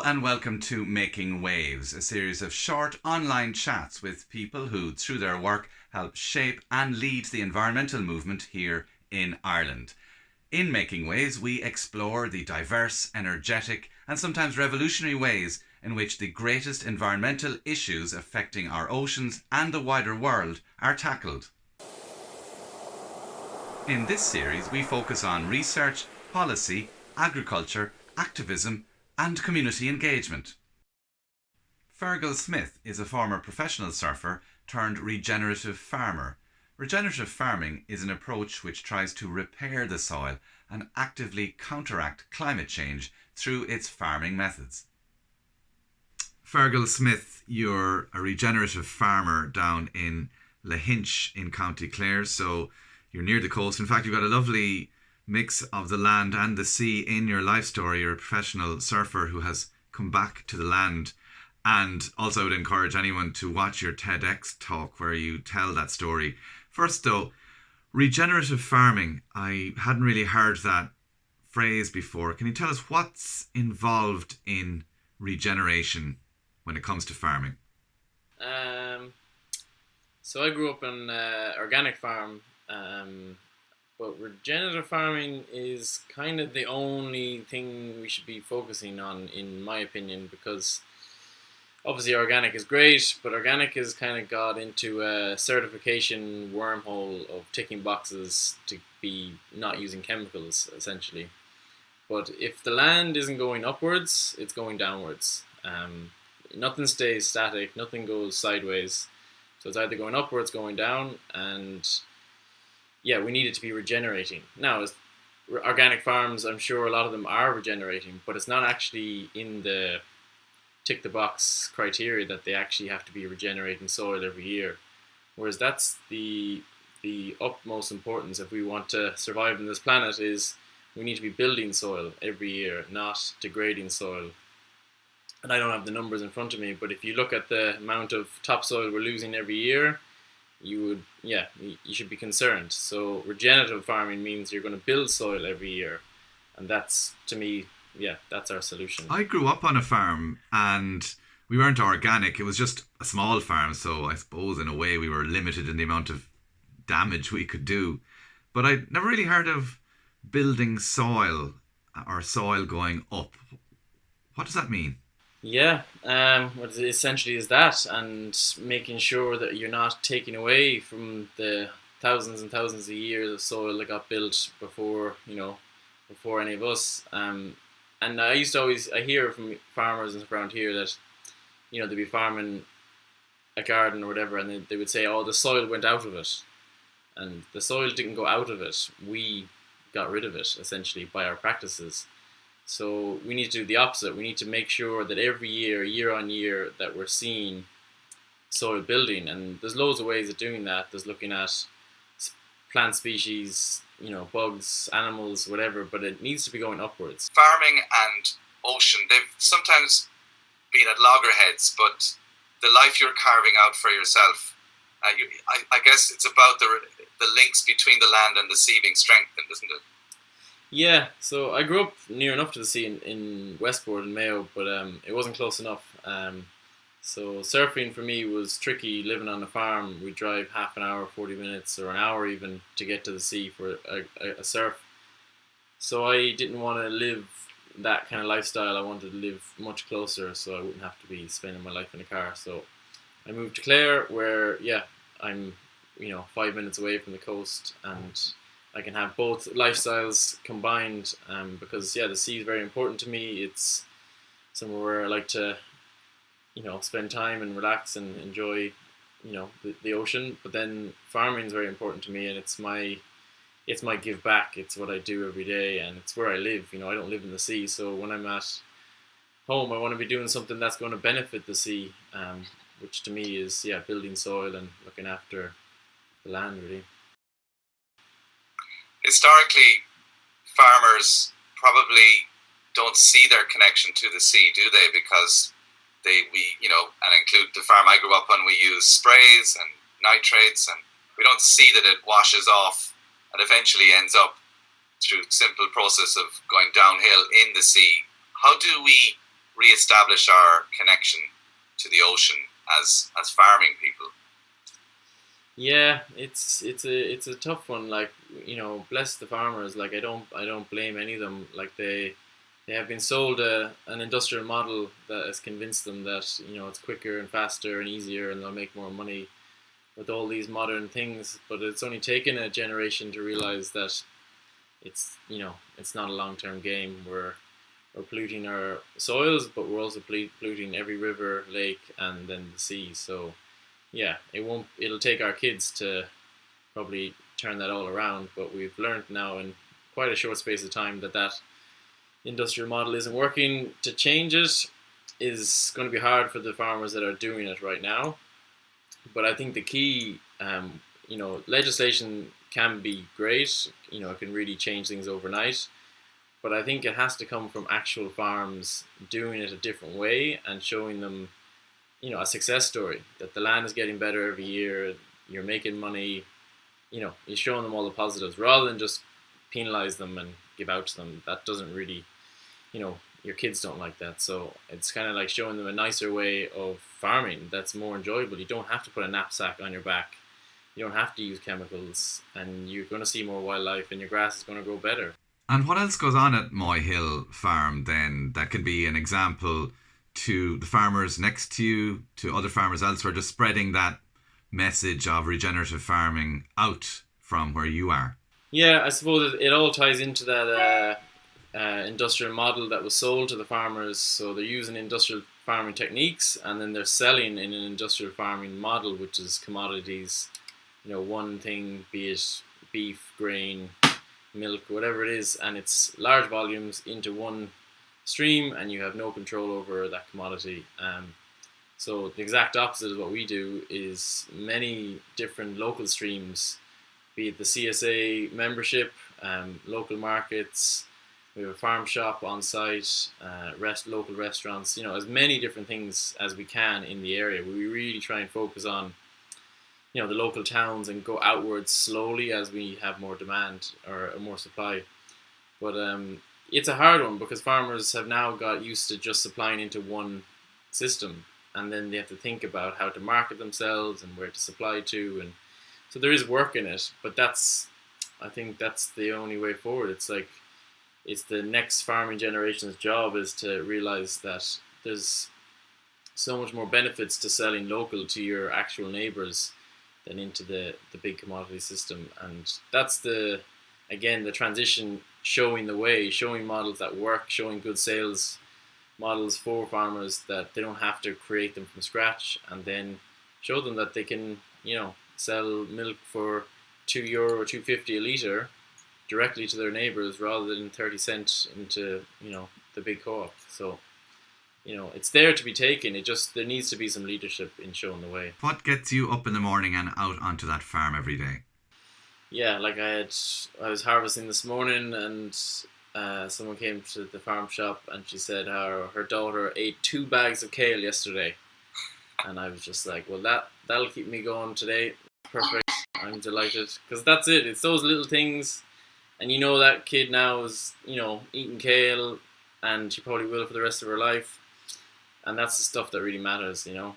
and welcome to Making Waves, a series of short online chats with people who, through their work, help shape and lead the environmental movement here in Ireland. In Making Waves, we explore the diverse, energetic and sometimes revolutionary ways in which the greatest environmental issues affecting our oceans and the wider world are tackled. In this series, we focus on research, policy, agriculture, activism and community engagement. Fergal Smith is a former professional surfer turned regenerative farmer. Regenerative farming is an approach which tries to repair the soil and actively counteract climate change through its farming methods. Fergal Smith, you're a regenerative farmer down in Lahinch in County Clare, so you're near the coast. In fact, you've got a lovely mix of the land and the sea in your life story. You're a professional surfer who has come back to the land. And also I would encourage anyone to watch your TEDx talk where you tell that story. First though, regenerative farming, I hadn't really heard that phrase before. Can you tell us what's involved in regeneration when it comes to farming? So I grew up on an organic farm, but regenerative farming is kind of the only thing we should be focusing on, in my opinion, because obviously organic is great, but organic has kind of got into a certification wormhole of ticking boxes to be not using chemicals, essentially. But if the land isn't going upwards, it's going downwards. Nothing stays static, nothing goes sideways. So it's either going upwards, going down, and yeah, we need it to be regenerating. Now, as organic farms, I'm sure a lot of them are regenerating, but it's not actually in the tick the box criteria that they actually have to be regenerating soil every year. Whereas that's the utmost importance if we want to survive on this planet, is we need to be building soil every year, not degrading soil. And I don't have the numbers in front of me, but if you look at the amount of topsoil we're losing every year, you should be concerned. So regenerative farming means you're going to build soil every year, and that's, to me, that's our solution. I grew up on a farm and we weren't organic. It was just a small farm, so I suppose in a way we were limited in the amount of damage we could do. But I never really heard of building soil or soil going up. What does that mean? What it essentially is that, and making sure that you're not taking away from the thousands and thousands of years of soil that got built before any of us. And I hear from farmers around here that, they'd be farming a garden or whatever, and they would say, oh, the soil went out of it. And the soil didn't go out of it. We got rid of it, essentially, by our practices. So we need to do the opposite. We need to make sure that every year on year, that we're seeing soil building. And there's loads of ways of doing that. There's looking at plant species, bugs, animals, whatever, but it needs to be going upwards. Farming and ocean, they've sometimes been at loggerheads, but the life you're carving out for yourself, I guess it's about the links between the land and the sea being strengthened, isn't it? Yeah, so I grew up near enough to the sea in Westport and Mayo, but it wasn't close enough. So surfing for me was tricky. Living on a farm, we'd drive half an hour, 40 minutes, or an hour even to get to the sea for a surf. So I didn't want to live that kind of lifestyle. I wanted to live much closer, so I wouldn't have to be spending my life in a car. So I moved to Clare, where I'm 5 minutes away from the coast, and I can have both lifestyles combined, because the sea is very important to me. It's somewhere where I like to spend time and relax and enjoy the ocean. But then farming is very important to me, and it's my give back. It's what I do every day, and it's where I live. I don't live in the sea, so when I'm at home, I want to be doing something that's going to benefit the sea, which to me is building soil and looking after the land, really. Historically, farmers probably don't see their connection to the sea, do they? Because and include the farm I grew up on, we use sprays and nitrates, and we don't see that it washes off and eventually ends up through simple process of going downhill in the sea. How do we re-establish our connection to the ocean as farming people. Yeah, it's a tough one. Like, you know, bless the farmers. Like, I don't blame any of them. Like, they have been sold an industrial model that has convinced them that, you know, it's quicker and faster and easier and they'll make more money with all these modern things. But it's only taken a generation to realize that it's, you know, it's not a long-term game. We're polluting our soils, but we're also polluting every river, lake, and then the sea. So yeah, it'll take our kids to probably turn that all around, but we've learned now in quite a short space of time that industrial model isn't working. To change it is going to be hard for the farmers that are doing it right now. But I think the key, you know, legislation can be great, you know, it can really change things overnight, but I think it has to come from actual farms doing it a different way and showing them, you know, a success story, that the land is getting better every year, you're making money, you know, you're showing them all the positives rather than just penalize them and give out to them. That doesn't really, you know, your kids don't like that. So it's kind of like showing them a nicer way of farming that's more enjoyable. You don't have to put a knapsack on your back. You don't have to use chemicals, and you're going to see more wildlife and your grass is going to grow better. And what else goes on at Moy Hill Farm then that can be an example to the farmers next to you, to other farmers elsewhere, just spreading that message of regenerative farming out from where you are? Yeah, I suppose it all ties into that industrial model that was sold to the farmers. So they're using industrial farming techniques and then they're selling in an industrial farming model, which is commodities, you know, one thing, be it beef, grain, milk, whatever it is, and it's large volumes into one stream and you have no control over that commodity. So the exact opposite of what we do is many different local streams, be it the CSA membership, local markets, we have a farm shop on site, local restaurants, you know, as many different things as we can in the area. We really try and focus on, you know, the local towns and go outwards slowly as we have more demand or more supply. But it's a hard one because farmers have now got used to just supplying into one system, and then they have to think about how to market themselves and where to supply to, and so there is work in it. But I think that's the only way forward. It's like it's the next farming generation's job is to realize that there's so much more benefits to selling local to your actual neighbors than into the big commodity system. And that's the transition, showing the way, showing models that work, showing good sales models for farmers, that they don't have to create them from scratch, and then show them that they can, you know, sell milk for €2 or $2.50 a litre directly to their neighbours rather than 30 cents into, you know, the big co-op. So, you know, it's there to be taken. There needs to be some leadership in showing the way. What gets you up in the morning and out onto that farm every day? Yeah, like I was harvesting this morning, and someone came to the farm shop and she said her daughter ate 2 bags of kale yesterday, and I was just like, well, that'll keep me going today. Perfect. I'm delighted because that's it. It's those little things, and you know that kid now is, you know, eating kale, and she probably will for the rest of her life, and that's the stuff that really matters, you know.